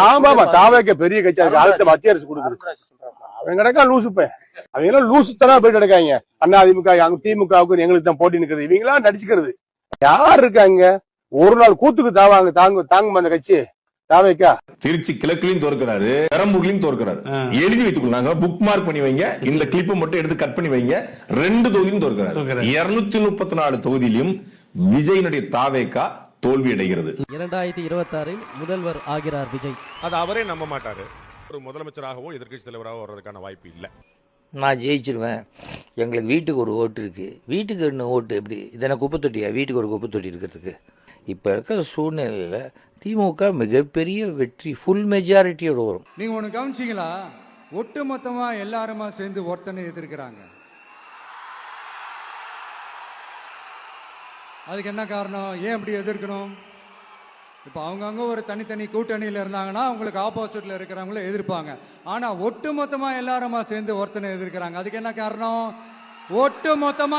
ஆமாமா தாவேக்க பெரிய கட்சி அதுக்கு மத்திய அரசு கொடுக்குது. அவங்க கிடக்கா லூசுப்பேன். அவங்க எல்லாம் லூசுத்தனா போயிட்டு கிடக்காங்க. அண்ணா அதிமுக திமுகவுக்கு எங்களுக்கு தான் போட்டி நிக்கிறது. இவங்களா நடிச்சுக்கிறது. யார் இருக்காங்க ஒரு நாள் கூத்துக்கு தாங்குமா அந்த கட்சி தாவேக்கா? திருச்சி கிழக்குலயும் தோற்கிறாரு, பெரம்பூர்லயும் தோற்கிறாரு. எழுதி வைத்துக் கொள்ளாங்க, புக் மார்க் பண்ணி வைங்க. இந்த கிளிப்பை மட்டும் எடுத்து கட் பண்ணி வைங்க. 2 தொகுதியும் தோற்கிறாரு. 234 தொகுதியிலும் விஜயனுடைய தாவேக்கா தோல்வி அடைகிறது. 2026 முதல்வர் ஆகிறார் விஜய். அது அவரே நம்ப மாட்டாரு. ஒரு முதலமைச்சராகவோ எதிர்கட்சி தலைவராகவோ வர்றதுக்கான வாய்ப்பு இல்லை. நான் ஜெயிச்சிருவேன், எங்களுக்கு வீட்டுக்கு ஒரு ஓட்டு இருக்கு. வீட்டுக்கு என்ன ஓட்டு? எப்படி இதனை குப்பை தொட்டியா? வீட்டுக்கு ஒரு குப்பை தொட்டி இருக்கிறதுக்கு இப்போ இருக்கிற சூழ்நிலையில் திமுக மிகப்பெரிய வெற்றி, ஃபுல் மெஜாரிட்டியோட வரும். நீங்க ஒண்ணு கவனிச்சீங்களா? ஒட்டு மொத்தமா எல்லாருமா சேர்ந்து ஒருத்தனை எதிர்க்கிறாங்க. அதுக்கு என்ன காரணம்? ஏன் இப்படி எதிர்க்கணும்? இப்ப அவங்கவுங்க ஒரு தனித்தனி கூட்டணியில இருந்தாங்கன்னா அவங்களுக்கு ஆப்போசிட்ல இருக்கிறவங்கள எதிர்ப்பாங்க. ஆனா ஒட்டு மொத்தமா எல்லாருமா சேர்ந்து ஒருத்தனை எதிர்க்கிறாங்க. அதுக்கு என்ன காரணம்? ஒட்டு மொத்தமா